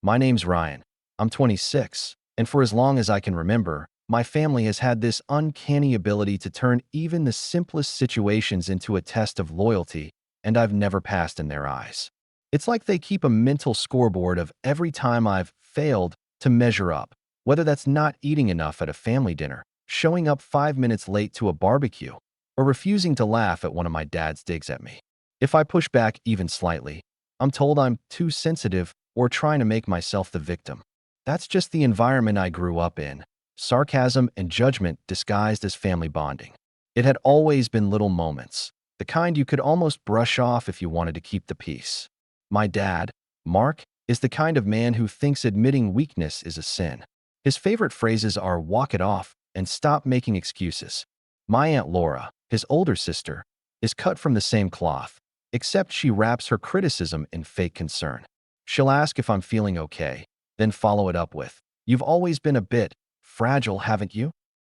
My name's Ryan. I'm 26, and for as long as I can remember, my family has had this uncanny ability to turn even the simplest situations into a test of loyalty, and I've never passed in their eyes. It's like they keep a mental scoreboard of every time I've failed to measure up, whether that's not eating enough at a family dinner, showing up 5 minutes late to a barbecue, or refusing to laugh at one of my dad's digs at me. If I push back even slightly, I'm told I'm too sensitive or trying to make myself the victim. That's just the environment I grew up in. Sarcasm and judgment disguised as family bonding. It had always been little moments, the kind you could almost brush off if you wanted to keep the peace. My dad, Mark, is the kind of man who thinks admitting weakness is a sin. His favorite phrases are "walk it off" and "stop making excuses." My Aunt Laura, his older sister, is cut from the same cloth, except she wraps her criticism in fake concern. She'll ask if I'm feeling okay, then follow it up with, "You've always been a bit fragile, haven't you?"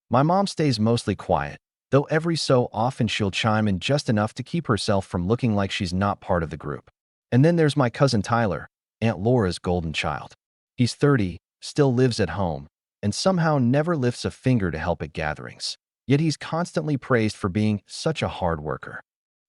My mom stays mostly quiet, though every so often she'll chime in just enough to keep herself from looking like she's not part of the group. And then there's my cousin Tyler, Aunt Laura's golden child. He's 30, still lives at home, and somehow never lifts a finger to help at gatherings. Yet he's constantly praised for being such a hard worker.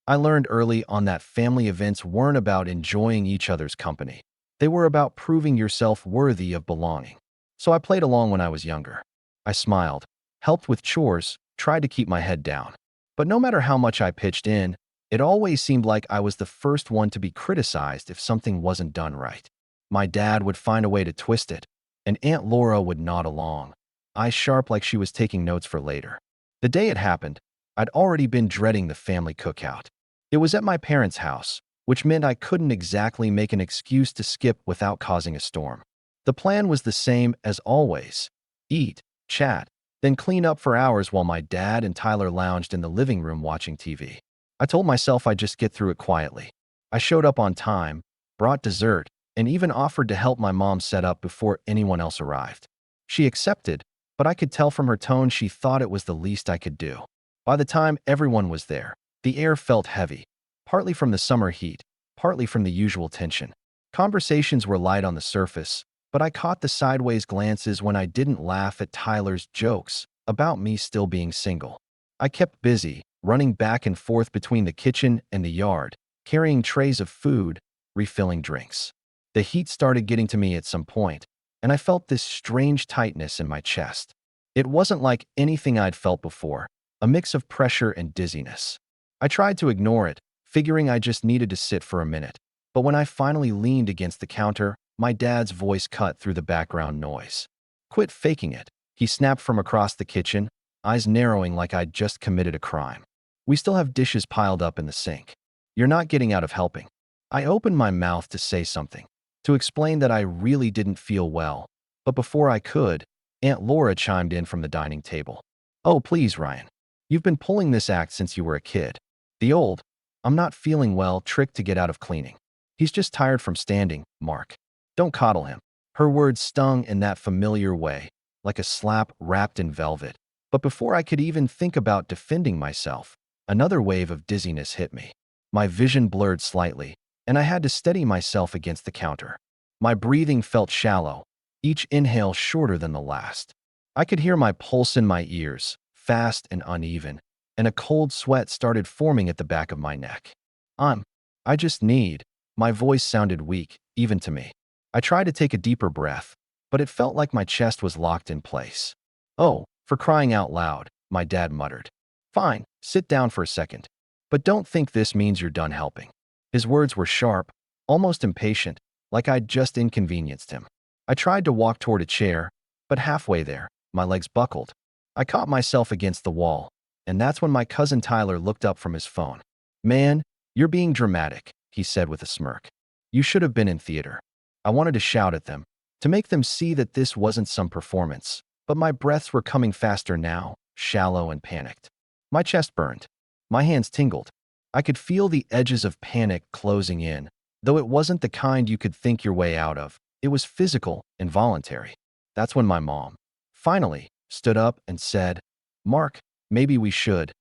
I learned early on that family events weren't about enjoying each other's company. They were about proving yourself worthy of belonging. So I played along when I was younger. I smiled, helped with chores, tried to keep my head down. But no matter how much I pitched in, it always seemed like I was the first one to be criticized if something wasn't done right. My dad would find a way to twist it, and Aunt Laura would nod along, eyes sharp like she was taking notes for later. The day it happened, I'd already been dreading the family cookout. It was at my parents' house, which meant I couldn't exactly make an excuse to skip without causing a storm. The plan was the same as always: eat, chat, then clean up for hours while my dad and Tyler lounged in the living room watching TV. I told myself I'd just get through it quietly. I showed up on time, brought dessert, and even offered to help my mom set up before anyone else arrived. She accepted, but I could tell from her tone she thought it was the least I could do. By the time everyone was there, the air felt heavy, partly from the summer heat, partly from the usual tension. Conversations were light on the surface, but I caught the sideways glances when I didn't laugh at Tyler's jokes about me still being single. I kept busy, running back and forth between the kitchen and the yard, carrying trays of food, refilling drinks. The heat started getting to me at some point, and I felt this strange tightness in my chest. It wasn't like anything I'd felt before, a mix of pressure and dizziness. I tried to ignore it, figuring I just needed to sit for a minute. But when I finally leaned against the counter, my dad's voice cut through the background noise. "Quit faking it," he snapped from across the kitchen, eyes narrowing like I'd just committed a crime. "We still have dishes piled up in the sink. You're not getting out of helping." I opened my mouth to say something, to explain that I really didn't feel well, but before I could, Aunt Laura chimed in from the dining table. "Oh, please, Ryan. You've been pulling this act since you were a kid. The old, 'I'm not feeling well' trick to get out of cleaning. He's just tired from standing, Mark. Don't coddle him." Her words stung in that familiar way, like a slap wrapped in velvet. But before I could even think about defending myself, another wave of dizziness hit me. My vision blurred slightly, and I had to steady myself against the counter. My breathing felt shallow, each inhale shorter than the last. I could hear my pulse in my ears, fast and uneven, and a cold sweat started forming at the back of my neck. I just need." My voice sounded weak, even to me. I tried to take a deeper breath, but it felt like my chest was locked in place. "Oh, for crying out loud," my dad muttered. "Fine, sit down for a second. But don't think this means you're done helping." His words were sharp, almost impatient, like I'd just inconvenienced him. I tried to walk toward a chair, but halfway there, my legs buckled. I caught myself against the wall, and that's when my cousin Tyler looked up from his phone. "Man, you're being dramatic," he said with a smirk. "You should have been in theater." I wanted to shout at them, to make them see that this wasn't some performance, but my breaths were coming faster now, shallow and panicked. My chest burned. My hands tingled. I could feel the edges of panic closing in, though it wasn't the kind you could think your way out of. It was physical, involuntary. That's when my mom, finally, stood up and said, "Mark, maybe we should."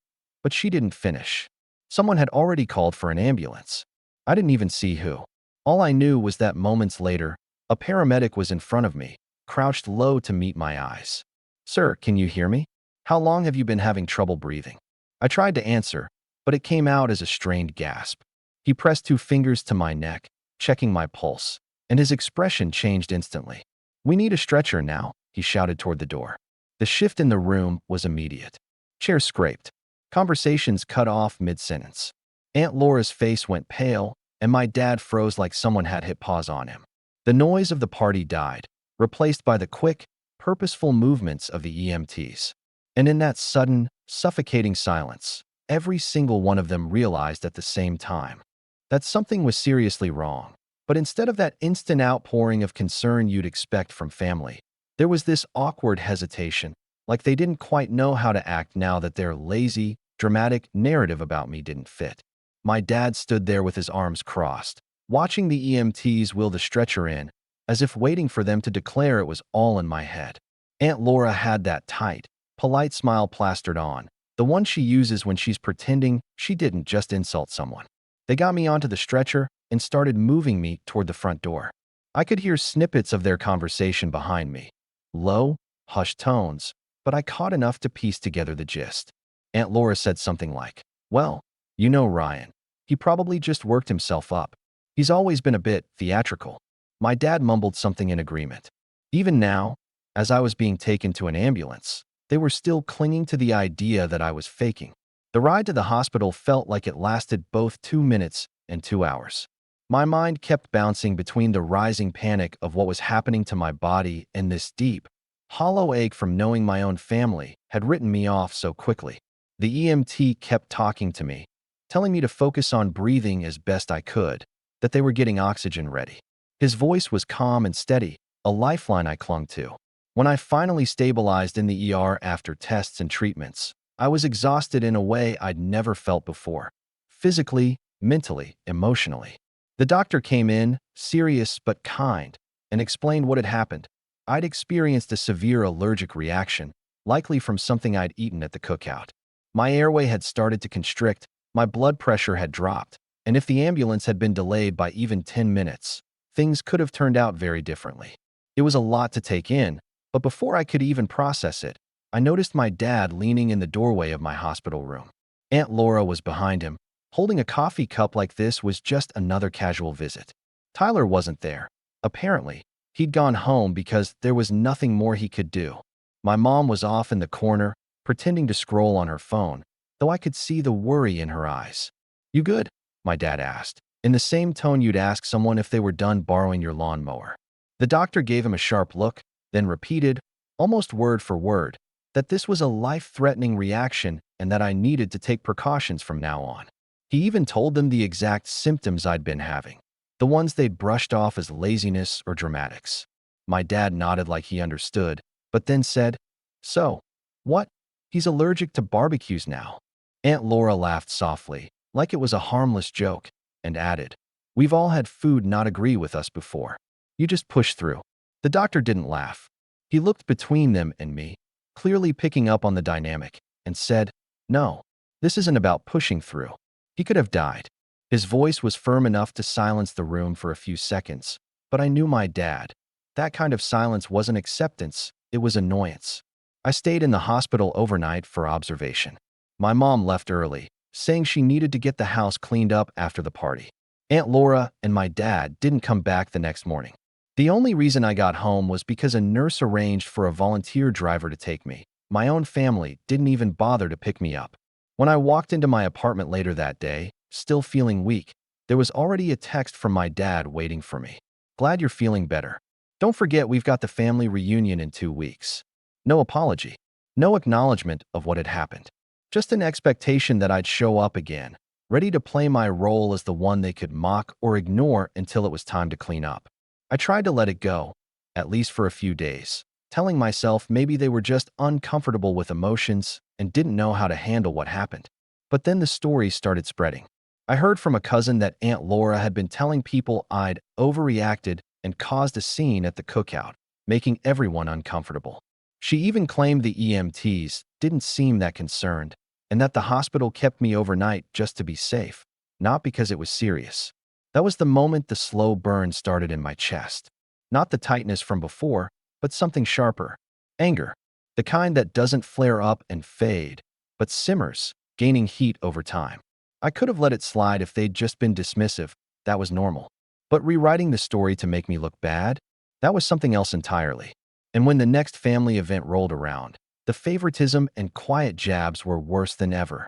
But she didn't finish. Someone had already called for an ambulance. I didn't even see who. All I knew was that moments later, A paramedic was in front of me, crouched low to meet my eyes. "Sir, can you hear me? How long have you been having trouble breathing?" I tried to answer, but it came out as a strained gasp. He pressed 2 fingers to my neck, checking my pulse, and his expression changed instantly. "We need a stretcher now," he shouted toward the door. The shift in the room was immediate. Chairs scraped. Conversations cut off mid-sentence. Aunt Laura's face went pale, and my dad froze like someone had hit pause on him. The noise of the party died, replaced by the quick, purposeful movements of the EMTs. And in that sudden, suffocating silence, every single one of them realized at the same time that something was seriously wrong. But instead of that instant outpouring of concern you'd expect from family, there was this awkward hesitation, like they didn't quite know how to act now that their lazy, dramatic narrative about me didn't fit. My dad stood there with his arms crossed, watching the EMTs wheel the stretcher in, as if waiting for them to declare it was all in my head. Aunt Laura had that tight, polite smile plastered on, the one she uses when she's pretending she didn't just insult someone. They got me onto the stretcher and started moving me toward the front door. I could hear snippets of their conversation behind me. Low, hushed tones, but I caught enough to piece together the gist. Aunt Laura said something like, "Well, you know Ryan. He probably just worked himself up. He's always been a bit theatrical." My dad mumbled something in agreement. Even now, as I was being taken to an ambulance, they were still clinging to the idea that I was faking. The ride to the hospital felt like it lasted both 2 minutes and 2 hours. My mind kept bouncing between the rising panic of what was happening to my body and this deep, hollow ache from knowing my own family had written me off so quickly. The EMT kept talking to me, telling me to focus on breathing as best I could, that they were getting oxygen ready. His voice was calm and steady, a lifeline I clung to. When I finally stabilized in the ER after tests and treatments, I was exhausted in a way I'd never felt before. Physically, mentally, emotionally. The doctor came in, serious but kind, and explained what had happened. I'd experienced a severe allergic reaction, likely from something I'd eaten at the cookout. My airway had started to constrict, my blood pressure had dropped, and if the ambulance had been delayed by even 10 minutes, things could have turned out very differently. It was a lot to take in, but before I could even process it, I noticed my dad leaning in the doorway of my hospital room. Aunt Laura was behind him. Holding a coffee cup like this was just another casual visit. Tyler wasn't there. Apparently, he'd gone home because there was nothing more he could do. My mom was off in the corner, pretending to scroll on her phone, though I could see the worry in her eyes. "You good?" my dad asked, in the same tone you'd ask someone if they were done borrowing your lawnmower. The doctor gave him a sharp look, then repeated, almost word for word, that this was a life-threatening reaction and that I needed to take precautions from now on. He even told them the exact symptoms I'd been having, the ones they'd brushed off as laziness or dramatics. My dad nodded like he understood, but then said, "So, what? He's allergic to barbecues now." Aunt Laura laughed softly, like it was a harmless joke, and added, "We've all had food not agree with us before. You just push through." The doctor didn't laugh. He looked between them and me, clearly picking up on the dynamic, and said, "No, this isn't about pushing through. He could have died." His voice was firm enough to silence the room for a few seconds, but I knew my dad. That kind of silence wasn't acceptance, it was annoyance. I stayed in the hospital overnight for observation. My mom left early, saying she needed to get the house cleaned up after the party. Aunt Laura and my dad didn't come back the next morning. The only reason I got home was because a nurse arranged for a volunteer driver to take me. My own family didn't even bother to pick me up. When I walked into my apartment later that day, still feeling weak, there was already a text from my dad waiting for me. "Glad you're feeling better. Don't forget we've got the family reunion in 2 weeks." No apology. No acknowledgement of what had happened. Just an expectation that I'd show up again, ready to play my role as the one they could mock or ignore until it was time to clean up. I tried to let it go, at least for a few days, telling myself maybe they were just uncomfortable with emotions and didn't know how to handle what happened. But then the stories started spreading. I heard from a cousin that Aunt Laura had been telling people I'd overreacted and caused a scene at the cookout, making everyone uncomfortable. She even claimed the EMTs didn't seem that concerned, and that the hospital kept me overnight just to be safe, not because it was serious. That was the moment the slow burn started in my chest. Not the tightness from before, but something sharper. Anger. The kind that doesn't flare up and fade, but simmers, gaining heat over time. I could have let it slide if they'd just been dismissive. That was normal. But rewriting the story to make me look bad? That was something else entirely. And when the next family event rolled around, the favoritism and quiet jabs were worse than ever.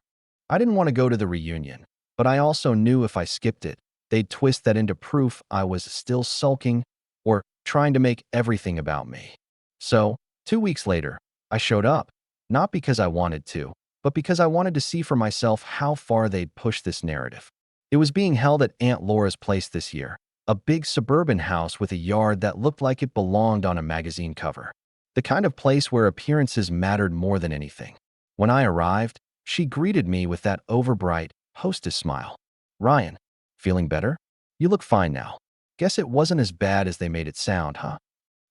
I didn't want to go to the reunion, but I also knew if I skipped it, they'd twist that into proof I was still sulking or trying to make everything about me. So, 2 weeks later, I showed up, not because I wanted to, but because I wanted to see for myself how far they'd push this narrative. It was being held at Aunt Laura's place this year, a big suburban house with a yard that looked like it belonged on a magazine cover. The kind of place where appearances mattered more than anything. When I arrived, she greeted me with that overbright, hostess smile. "Ryan, feeling better? You look fine now. Guess it wasn't as bad as they made it sound, huh?"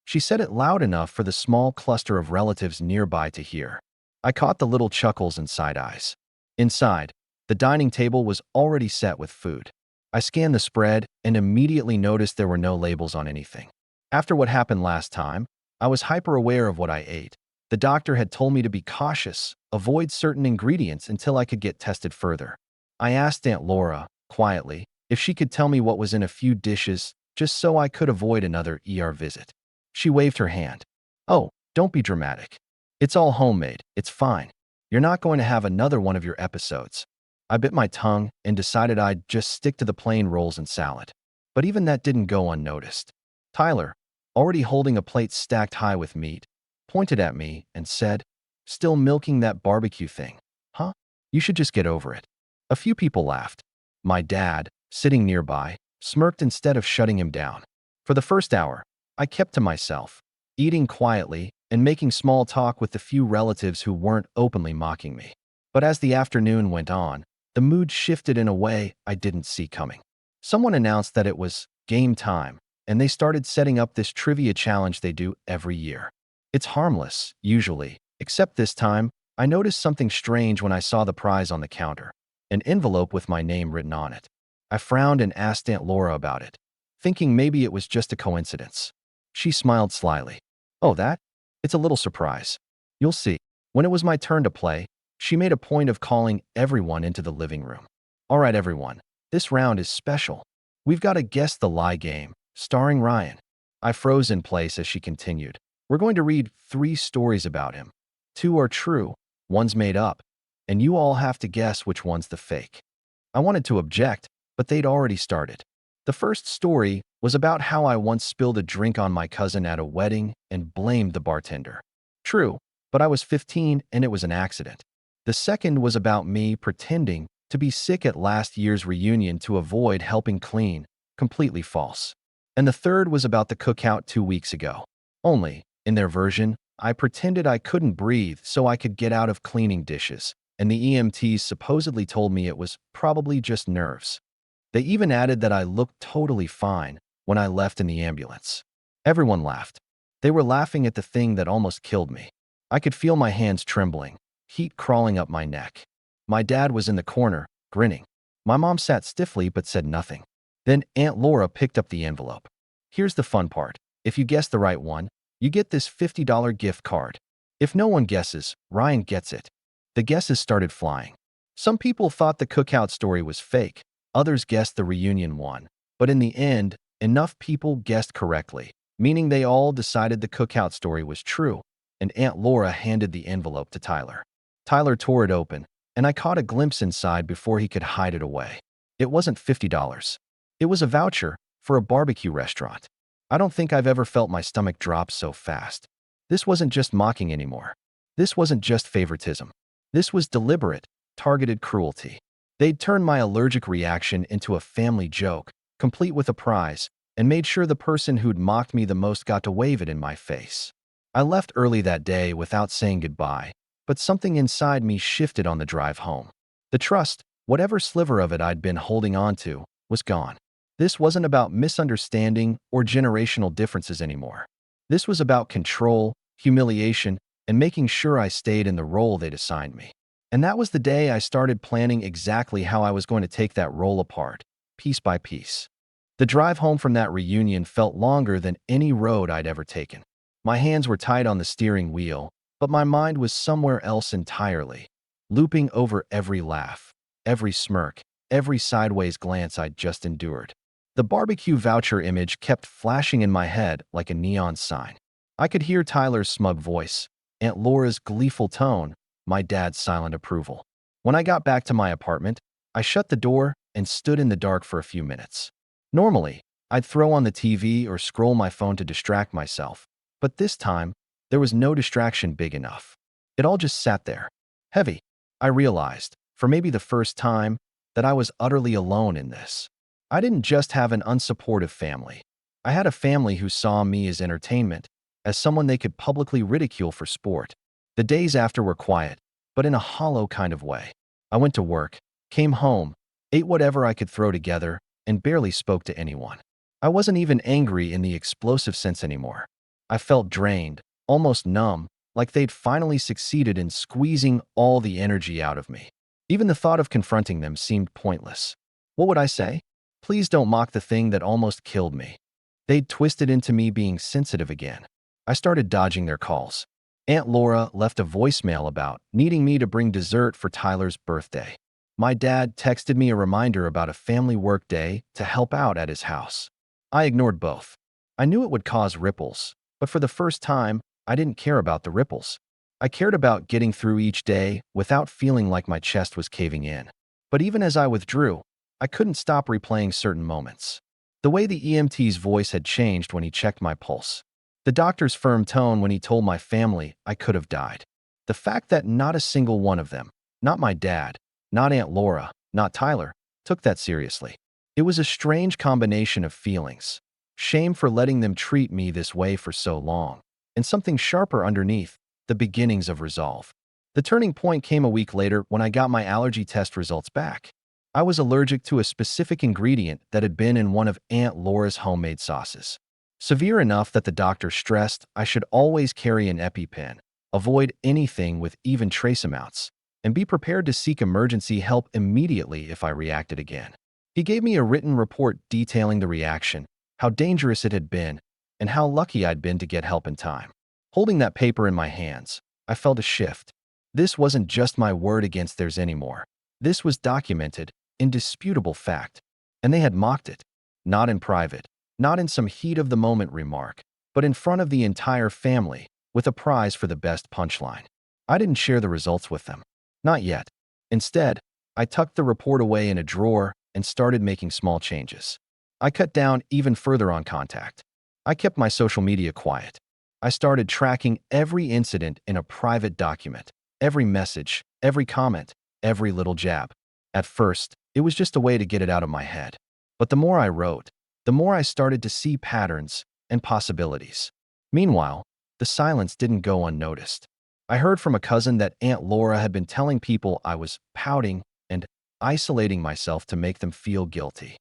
She said it loud enough for the small cluster of relatives nearby to hear. I caught the little chuckles and side eyes. Inside, the dining table was already set with food. I scanned the spread and immediately noticed there were no labels on anything. After what happened last time, I was hyper-aware of what I ate. The doctor had told me to be cautious, avoid certain ingredients until I could get tested further. I asked Aunt Laura, quietly, if she could tell me what was in a few dishes just so I could avoid another ER visit. She waved her hand. "Oh, don't be dramatic. It's all homemade. It's fine. You're not going to have another one of your episodes." I bit my tongue and decided I'd just stick to the plain rolls and salad. But even that didn't go unnoticed. Tyler, already holding a plate stacked high with meat, pointed at me and said, "Still milking that barbecue thing, huh? You should just get over it." A few people laughed. My dad, sitting nearby, smirked instead of shutting him down. For the first hour, I kept to myself, eating quietly and making small talk with the few relatives who weren't openly mocking me. But as the afternoon went on, the mood shifted in a way I didn't see coming. Someone announced that it was game time, and they started setting up this trivia challenge they do every year. It's harmless, usually, except this time, I noticed something strange when I saw the prize on the counter, an envelope with my name written on it. I frowned and asked Aunt Laura about it, thinking maybe it was just a coincidence. She smiled slyly. "Oh, that? It's a little surprise. You'll see." When it was my turn to play, she made a point of calling everyone into the living room. "All right, everyone, this round is special. We've got a Guess the Lie game, starring Ryan." I froze in place as she continued. "We're going to read 3 stories about him. 2 are true, 1's made up, and you all have to guess which one's the fake." I wanted to object, but they'd already started. The first story was about how I once spilled a drink on my cousin at a wedding and blamed the bartender. True, but I was 15 and it was an accident. The second was about me pretending to be sick at last year's reunion to avoid helping clean. Completely false. And the third was about the cookout 2 weeks ago. Only, in their version, I pretended I couldn't breathe so I could get out of cleaning dishes, and the EMTs supposedly told me it was probably just nerves. They even added that I looked totally fine when I left in the ambulance. Everyone laughed. They were laughing at the thing that almost killed me. I could feel my hands trembling, heat crawling up my neck. My dad was in the corner, grinning. My mom sat stiffly but said nothing. Then Aunt Laura picked up the envelope. "Here's the fun part. If you guess the right one, you get this $50 gift card. If no one guesses, Ryan gets it." The guesses started flying. Some people thought the cookout story was fake. Others guessed the reunion one. But in the end, enough people guessed correctly, meaning they all decided the cookout story was true, and Aunt Laura handed the envelope to Tyler. Tyler tore it open, and I caught a glimpse inside before he could hide it away. It wasn't $50. It was a voucher for a barbecue restaurant. I don't think I've ever felt my stomach drop so fast. This wasn't just mocking anymore. This wasn't just favoritism. This was deliberate, targeted cruelty. They'd turned my allergic reaction into a family joke, complete with a prize, and made sure the person who'd mocked me the most got to wave it in my face. I left early that day without saying goodbye, but something inside me shifted on the drive home. The trust, whatever sliver of it I'd been holding on to, was gone. This wasn't about misunderstanding or generational differences anymore. This was about control, humiliation, and making sure I stayed in the role they'd assigned me. And that was the day I started planning exactly how I was going to take that role apart, piece by piece. The drive home from that reunion felt longer than any road I'd ever taken. My hands were tight on the steering wheel, but my mind was somewhere else entirely, looping over every laugh, every smirk, every sideways glance I'd just endured. The barbecue voucher image kept flashing in my head like a neon sign. I could hear Tyler's smug voice, Aunt Laura's gleeful tone, my dad's silent approval. When I got back to my apartment, I shut the door and stood in the dark for a few minutes. Normally, I'd throw on the TV or scroll my phone to distract myself, but this time, there was no distraction big enough. It all just sat there, heavy. I realized, for maybe the first time, that I was utterly alone in this. I didn't just have an unsupportive family. I had a family who saw me as entertainment, as someone they could publicly ridicule for sport. The days after were quiet, but in a hollow kind of way. I went to work, came home, ate whatever I could throw together, and barely spoke to anyone. I wasn't even angry in the explosive sense anymore. I felt drained, almost numb, like they'd finally succeeded in squeezing all the energy out of me. Even the thought of confronting them seemed pointless. What would I say? Please don't mock the thing that almost killed me. They'd twisted into me being sensitive again. I started dodging their calls. Aunt Laura left a voicemail about needing me to bring dessert for Tyler's birthday. My dad texted me a reminder about a family work day to help out at his house. I ignored both. I knew it would cause ripples, but for the first time, I didn't care about the ripples. I cared about getting through each day without feeling like my chest was caving in. But even as I withdrew, I couldn't stop replaying certain moments. The way the EMT's voice had changed when he checked my pulse. The doctor's firm tone when he told my family I could have died. The fact that not a single one of them, not my dad, not Aunt Laura, not Tyler, took that seriously. It was a strange combination of feelings. Shame for letting them treat me this way for so long, and something sharper underneath, the beginnings of resolve. The turning point came a week later when I got my allergy test results back. I was allergic to a specific ingredient that had been in one of Aunt Laura's homemade sauces. Severe enough that the doctor stressed I should always carry an EpiPen, avoid anything with even trace amounts, and be prepared to seek emergency help immediately if I reacted again. He gave me a written report detailing the reaction, how dangerous it had been, and how lucky I'd been to get help in time. Holding that paper in my hands, I felt a shift. This wasn't just my word against theirs anymore. This was documented, indisputable fact. And they had mocked it. Not in private, not in some heat-of-the-moment remark, but in front of the entire family, with a prize for the best punchline. I didn't share the results with them. Not yet. Instead, I tucked the report away in a drawer and started making small changes. I cut down even further on contact. I kept my social media quiet. I started tracking every incident in a private document, every message, every comment, every little jab. At first, it was just a way to get it out of my head. But the more I wrote, the more I started to see patterns and possibilities. Meanwhile, the silence didn't go unnoticed. I heard from a cousin that Aunt Laura had been telling people I was pouting and isolating myself to make them feel guilty.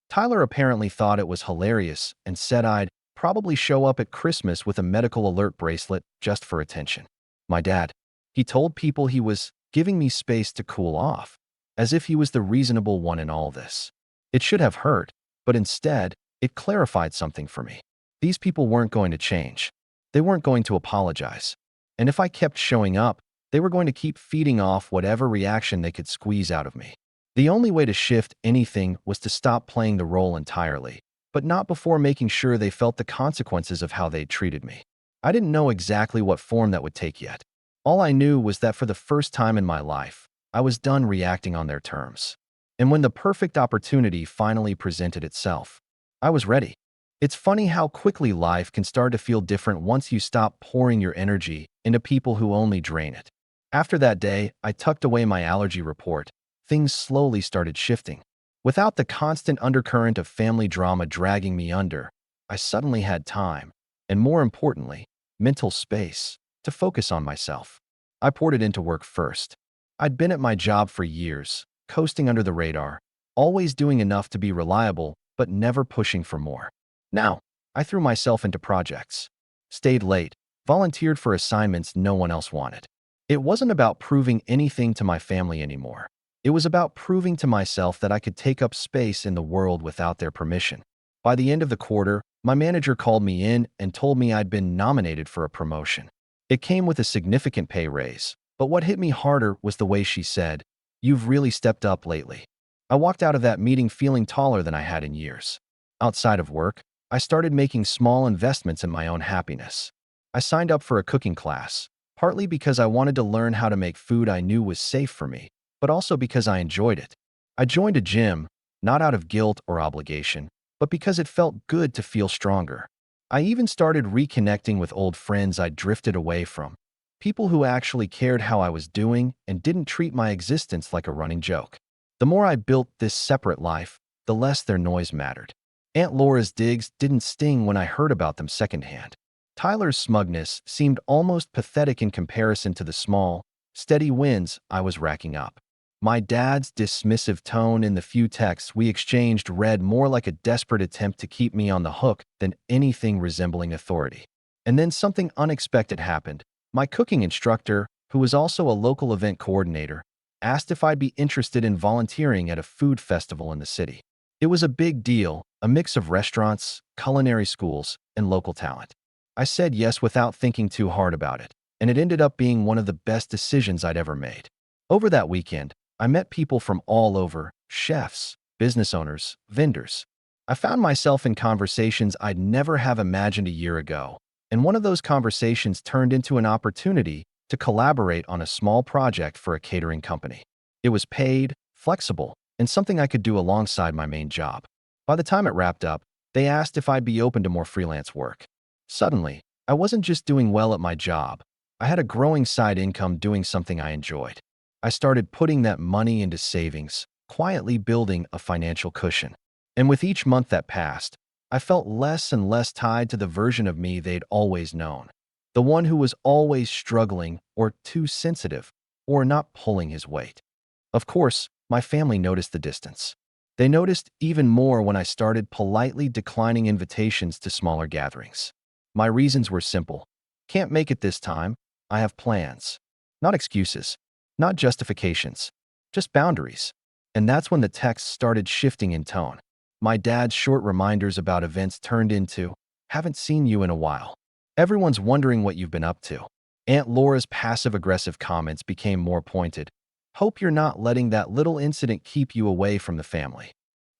Tyler apparently thought it was hilarious and said I'd probably show up at Christmas with a medical alert bracelet just for attention. My dad, he told people he was giving me space to cool off, as if he was the reasonable one in all this. It should have hurt, but instead, it clarified something for me. These people weren't going to change. They weren't going to apologize. And if I kept showing up, they were going to keep feeding off whatever reaction they could squeeze out of me. The only way to shift anything was to stop playing the role entirely, but not before making sure they felt the consequences of how they'd treated me. I didn't know exactly what form that would take yet. All I knew was that for the first time in my life, I was done reacting on their terms. And when the perfect opportunity finally presented itself, I was ready. It's funny how quickly life can start to feel different once you stop pouring your energy into people who only drain it. After that day, I tucked away my allergy report. Things slowly started shifting. Without the constant undercurrent of family drama dragging me under, I suddenly had time, and more importantly, mental space, to focus on myself. I poured it into work first. I'd been at my job for years, coasting under the radar, always doing enough to be reliable, but never pushing for more. Now, I threw myself into projects, stayed late, volunteered for assignments no one else wanted. It wasn't about proving anything to my family anymore. It was about proving to myself that I could take up space in the world without their permission. By the end of the quarter, my manager called me in and told me I'd been nominated for a promotion. It came with a significant pay raise, but what hit me harder was the way she said, "You've really stepped up lately." I walked out of that meeting feeling taller than I had in years. Outside of work, I started making small investments in my own happiness. I signed up for a cooking class, partly because I wanted to learn how to make food I knew was safe for me, but also because I enjoyed it. I joined a gym, not out of guilt or obligation, but because it felt good to feel stronger. I even started reconnecting with old friends I'd drifted away from, people who actually cared how I was doing and didn't treat my existence like a running joke. The more I built this separate life, the less their noise mattered. Aunt Laura's digs didn't sting when I heard about them secondhand. Tyler's smugness seemed almost pathetic in comparison to the small, steady wins I was racking up. My dad's dismissive tone in the few texts we exchanged read more like a desperate attempt to keep me on the hook than anything resembling authority. And then something unexpected happened. My cooking instructor, who was also a local event coordinator, asked if I'd be interested in volunteering at a food festival in the city. It was a big deal, a mix of restaurants, culinary schools, and local talent. I said yes without thinking too hard about it, and it ended up being one of the best decisions I'd ever made. Over that weekend, I met people from all over, chefs, business owners, vendors. I found myself in conversations I'd never have imagined a year ago, and one of those conversations turned into an opportunity to collaborate on a small project for a catering company. It was paid, flexible, and something I could do alongside my main job. By the time it wrapped up, they asked if I'd be open to more freelance work. Suddenly, I wasn't just doing well at my job. I had a growing side income doing something I enjoyed. I started putting that money into savings, quietly building a financial cushion. And with each month that passed, I felt less and less tied to the version of me they'd always known. The one who was always struggling, or too sensitive, or not pulling his weight. Of course, my family noticed the distance. They noticed even more when I started politely declining invitations to smaller gatherings. My reasons were simple. Can't make it this time. I have plans. Not excuses. Not justifications. Just boundaries. And that's when the texts started shifting in tone. My dad's short reminders about events turned into, "Haven't seen you in a while. Everyone's wondering what you've been up to." Aunt Laura's passive-aggressive comments became more pointed. "Hope you're not letting that little incident keep you away from the family."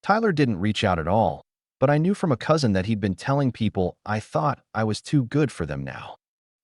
Tyler didn't reach out at all, but I knew from a cousin that he'd been telling people I thought I was too good for them now.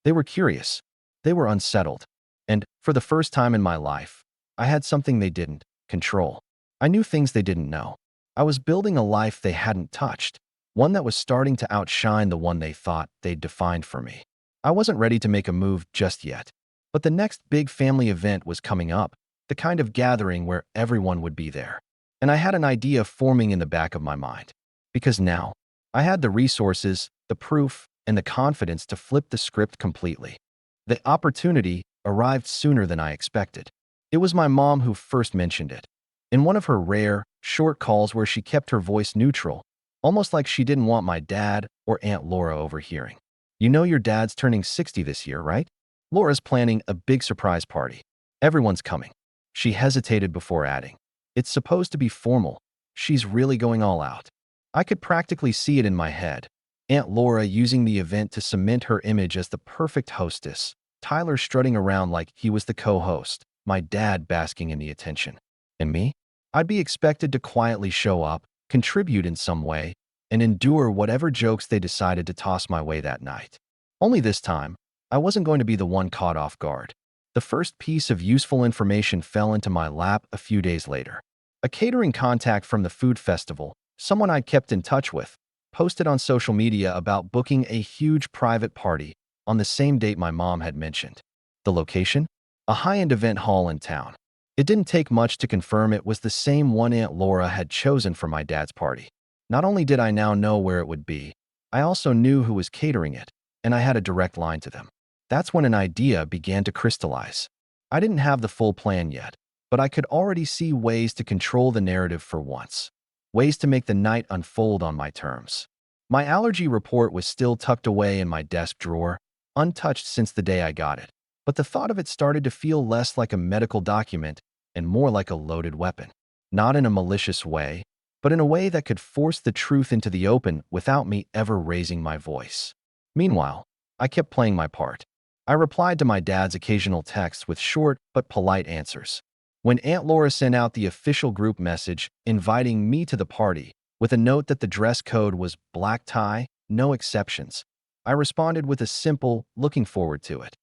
They were curious. They were unsettled. And, for the first time in my life, I had something they didn't control. I knew things they didn't know. I was building a life they hadn't touched, one that was starting to outshine the one they thought they'd defined for me. I wasn't ready to make a move just yet, but the next big family event was coming up, the kind of gathering where everyone would be there. And I had an idea forming in the back of my mind. Because now, I had the resources, the proof, and the confidence to flip the script completely. The opportunity arrived sooner than I expected. It was my mom who first mentioned it. In one of her rare, short calls where she kept her voice neutral, almost like she didn't want my dad or Aunt Laura overhearing. "You know your dad's turning 60 this year, right? Laura's planning a big surprise party. Everyone's coming." She hesitated before adding, "It's supposed to be formal. She's really going all out." I could practically see it in my head. Aunt Laura using the event to cement her image as the perfect hostess, Tyler strutting around like he was the co-host, my dad basking in the attention. And me? I'd be expected to quietly show up, contribute in some way, and endure whatever jokes they decided to toss my way that night. Only this time, I wasn't going to be the one caught off guard. The first piece of useful information fell into my lap a few days later. A catering contact from the food festival, someone I'd kept in touch with, posted on social media about booking a huge private party on the same date my mom had mentioned. The location? A high-end event hall in town. It didn't take much to confirm it was the same one Aunt Laura had chosen for my dad's party. Not only did I now know where it would be, I also knew who was catering it, and I had a direct line to them. That's when an idea began to crystallize. I didn't have the full plan yet, but I could already see ways to control the narrative for once. Ways to make the night unfold on my terms. My allergy report was still tucked away in my desk drawer, untouched since the day I got it, but the thought of it started to feel less like a medical document and more like a loaded weapon. Not in a malicious way, but in a way that could force the truth into the open without me ever raising my voice. Meanwhile, I kept playing my part. I replied to my dad's occasional texts with short but polite answers. When Aunt Laura sent out the official group message inviting me to the party, with a note that the dress code was black tie, no exceptions, I responded with a simple, looking forward to it.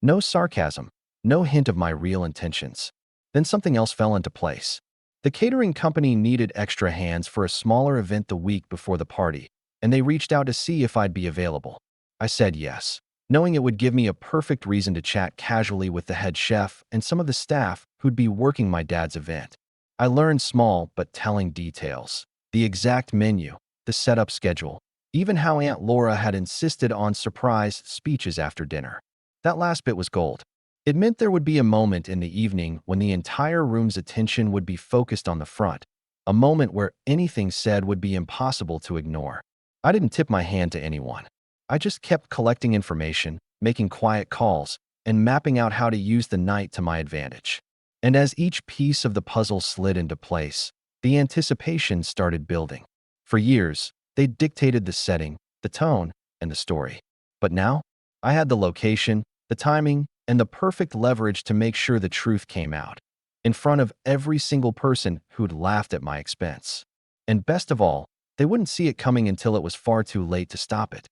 No sarcasm, no hint of my real intentions. Then something else fell into place. The catering company needed extra hands for a smaller event the week before the party, and they reached out to see if I'd be available. I said yes, knowing it would give me a perfect reason to chat casually with the head chef and some of the staff who'd be working my dad's event. I learned small but telling details: the exact menu, the setup schedule, even how Aunt Laura had insisted on surprise speeches after dinner. That last bit was gold. It meant there would be a moment in the evening when the entire room's attention would be focused on the front, a moment where anything said would be impossible to ignore. I didn't tip my hand to anyone. I just kept collecting information, making quiet calls, and mapping out how to use the night to my advantage. And as each piece of the puzzle slid into place, the anticipation started building. For years, they dictated the setting, the tone, and the story. But now, I had the location, the timing, and the perfect leverage to make sure the truth came out, in front of every single person who'd laughed at my expense. And best of all, they wouldn't see it coming until it was far too late to stop it.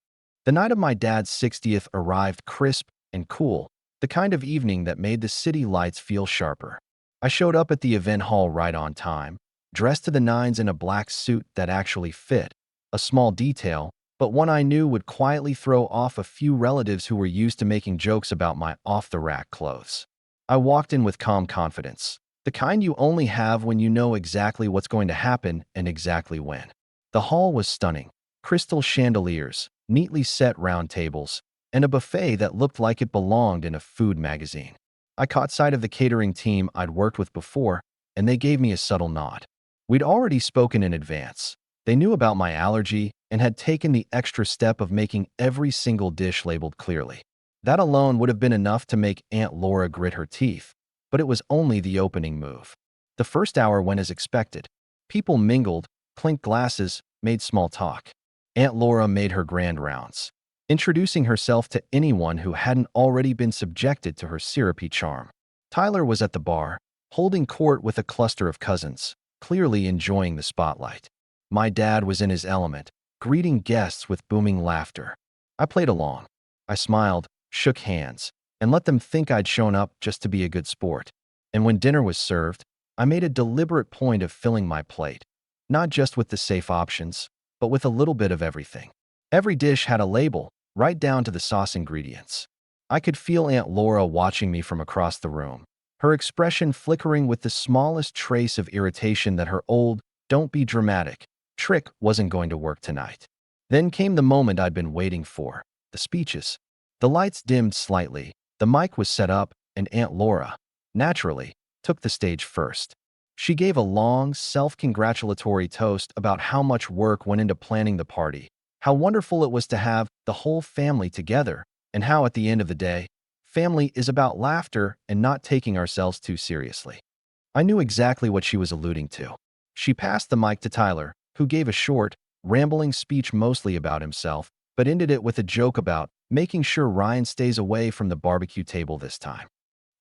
The night of my dad's 60th arrived crisp and cool, the kind of evening that made the city lights feel sharper. I showed up at the event hall right on time, dressed to the nines in a black suit that actually fit, a small detail, but one I knew would quietly throw off a few relatives who were used to making jokes about my off-the-rack clothes. I walked in with calm confidence, the kind you only have when you know exactly what's going to happen and exactly when. The hall was stunning: crystal chandeliers, neatly set round tables, and a buffet that looked like it belonged in a food magazine. I caught sight of the catering team I'd worked with before, and they gave me a subtle nod. We'd already spoken in advance. They knew about my allergy and had taken the extra step of making every single dish labeled clearly. That alone would have been enough to make Aunt Laura grit her teeth, but it was only the opening move. The first hour went as expected. People mingled, clinked glasses, made small talk. Aunt Laura made her grand rounds, introducing herself to anyone who hadn't already been subjected to her syrupy charm. Tyler was at the bar, holding court with a cluster of cousins, clearly enjoying the spotlight. My dad was in his element, greeting guests with booming laughter. I played along. I smiled, shook hands, and let them think I'd shown up just to be a good sport. And when dinner was served, I made a deliberate point of filling my plate, not just with the safe options, but with a little bit of everything. Every dish had a label, right down to the sauce ingredients. I could feel Aunt Laura watching me from across the room, her expression flickering with the smallest trace of irritation that her old, "don't be dramatic" trick wasn't going to work tonight. Then came the moment I'd been waiting for: the speeches. The lights dimmed slightly, the mic was set up, and Aunt Laura, naturally, took the stage first. She gave a long, self-congratulatory toast about how much work went into planning the party, how wonderful it was to have the whole family together, and how at the end of the day, family is about laughter and not taking ourselves too seriously. I knew exactly what she was alluding to. She passed the mic to Tyler, who gave a short, rambling speech mostly about himself, but ended it with a joke about making sure Ryan stays away from the barbecue table this time.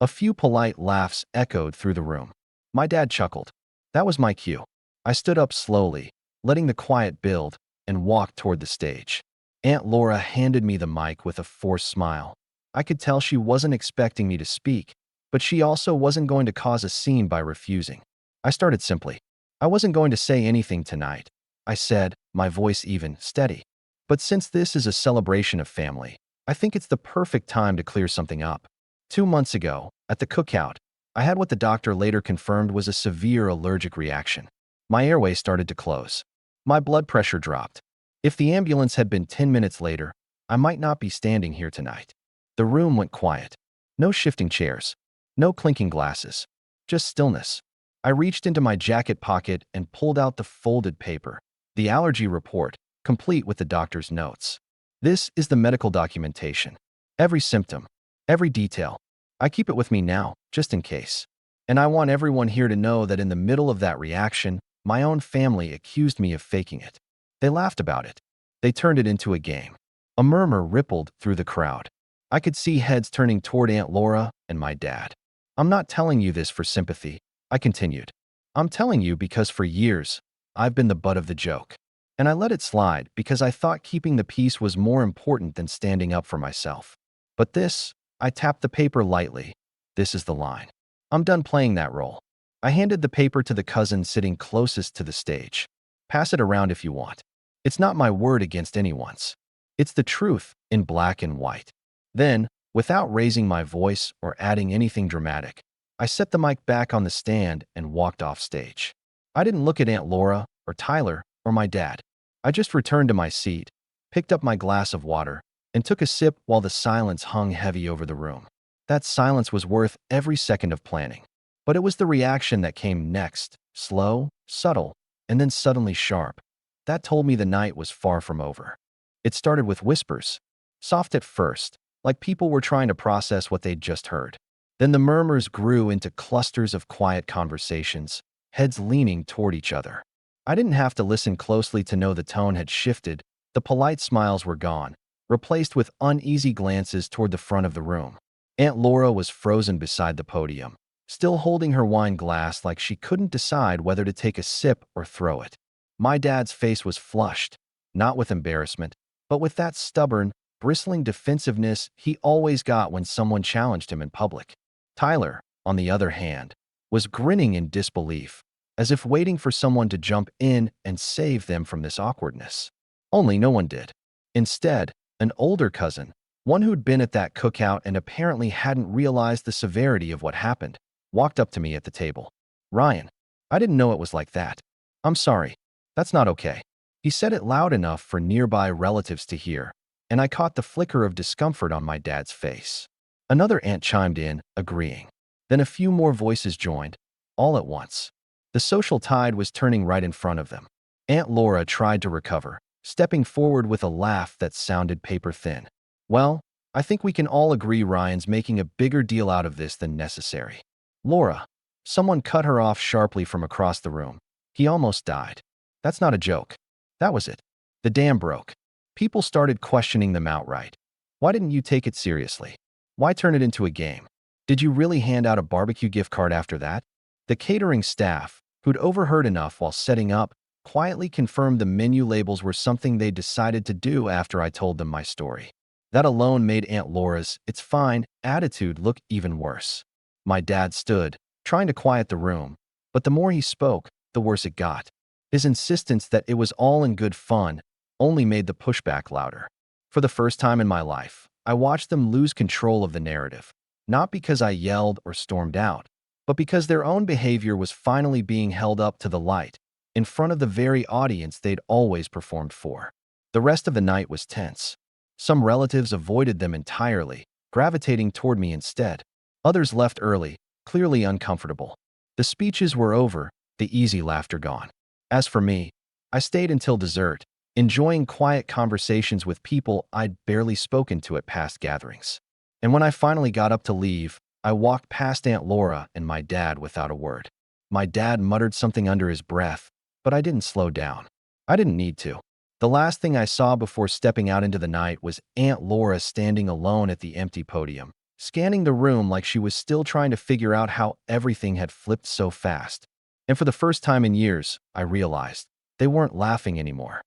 A few polite laughs echoed through the room. My dad chuckled. That was my cue. I stood up slowly, letting the quiet build, and walked toward the stage. Aunt Laura handed me the mic with a forced smile. I could tell she wasn't expecting me to speak, but she also wasn't going to cause a scene by refusing. I started simply. I wasn't going to say anything tonight, I said, my voice even, steady. But since this is a celebration of family, I think it's the perfect time to clear something up. 2 months ago, at the cookout, I had what the doctor later confirmed was a severe allergic reaction. My airway started to close. My blood pressure dropped. If the ambulance had been 10 minutes later, I might not be standing here tonight. The room went quiet. No shifting chairs. No clinking glasses. Just stillness. I reached into my jacket pocket and pulled out the folded paper, the allergy report, complete with the doctor's notes. This is the medical documentation. Every symptom, every detail. I keep it with me now, just in case. And I want everyone here to know that in the middle of that reaction, My own family accused me of faking it. They laughed about it. They turned it into a game. A murmur rippled through the crowd. I could see heads turning toward Aunt Laura and my dad. I'm not telling you this for sympathy, I continued. I'm telling you because for years, I've been the butt of the joke. And I let it slide because I thought keeping the peace was more important than standing up for myself. But this, I tapped the paper lightly. This is the line. I'm done playing that role. I handed the paper to the cousin sitting closest to the stage. Pass it around if you want. It's not my word against anyone's. It's the truth in black and white. Then, without raising my voice or adding anything dramatic, I set the mic back on the stand and walked off stage. I didn't look at Aunt Laura or Tyler or my dad. I just returned to my seat, picked up my glass of water, and took a sip while the silence hung heavy over the room. That silence was worth every second of planning. But it was the reaction that came next, slow, subtle, and then suddenly sharp. That told me the night was far from over. It started with whispers, soft at first, like people were trying to process what they'd just heard. Then the murmurs grew into clusters of quiet conversations, heads leaning toward each other. I didn't have to listen closely to know the tone had shifted. The polite smiles were gone, replaced with uneasy glances toward the front of the room. Aunt Laura was frozen beside the podium, still holding her wine glass like she couldn't decide whether to take a sip or throw it. My dad's face was flushed, not with embarrassment, but with that stubborn, bristling defensiveness he always got when someone challenged him in public. Tyler, on the other hand, was grinning in disbelief, as if waiting for someone to jump in and save them from this awkwardness. Only no one did. Instead, an older cousin, one who'd been at that cookout and apparently hadn't realized the severity of what happened, walked up to me at the table. "Ryan, I didn't know it was like that. I'm sorry. That's not okay." He said it loud enough for nearby relatives to hear, and I caught the flicker of discomfort on my dad's face. Another aunt chimed in, agreeing. Then a few more voices joined, all at once. The social tide was turning right in front of them. Aunt Laura tried to recover, stepping forward with a laugh that sounded paper-thin. "Well, I think we can all agree Ryan's making a bigger deal out of this than necessary." "Laura," someone cut her off sharply from across the room. "He almost died. That's not a joke. That was it. The dam broke." People started questioning them outright. "Why didn't you take it seriously? Why turn it into a game? Did you really hand out a barbecue gift card after that?" The catering staff, who'd overheard enough while setting up, quietly confirmed the menu labels were something they decided to do after I told them my story. That alone made Aunt Laura's "it's fine" attitude look even worse. My dad stood, trying to quiet the room, but the more he spoke, the worse it got. His insistence that it was all in good fun only made the pushback louder. For the first time in my life, I watched them lose control of the narrative, not because I yelled or stormed out, but because their own behavior was finally being held up to the light, in front of the very audience they'd always performed for. The rest of the night was tense. Some relatives avoided them entirely, gravitating toward me instead. Others left early, clearly uncomfortable. The speeches were over, the easy laughter gone. As for me, I stayed until dessert, enjoying quiet conversations with people I'd barely spoken to at past gatherings. And when I finally got up to leave, I walked past Aunt Laura and my dad without a word. My dad muttered something under his breath, but I didn't slow down. I didn't need to. The last thing I saw before stepping out into the night was Aunt Laura standing alone at the empty podium, scanning the room like she was still trying to figure out how everything had flipped so fast. And for the first time in years, I realized they weren't laughing anymore.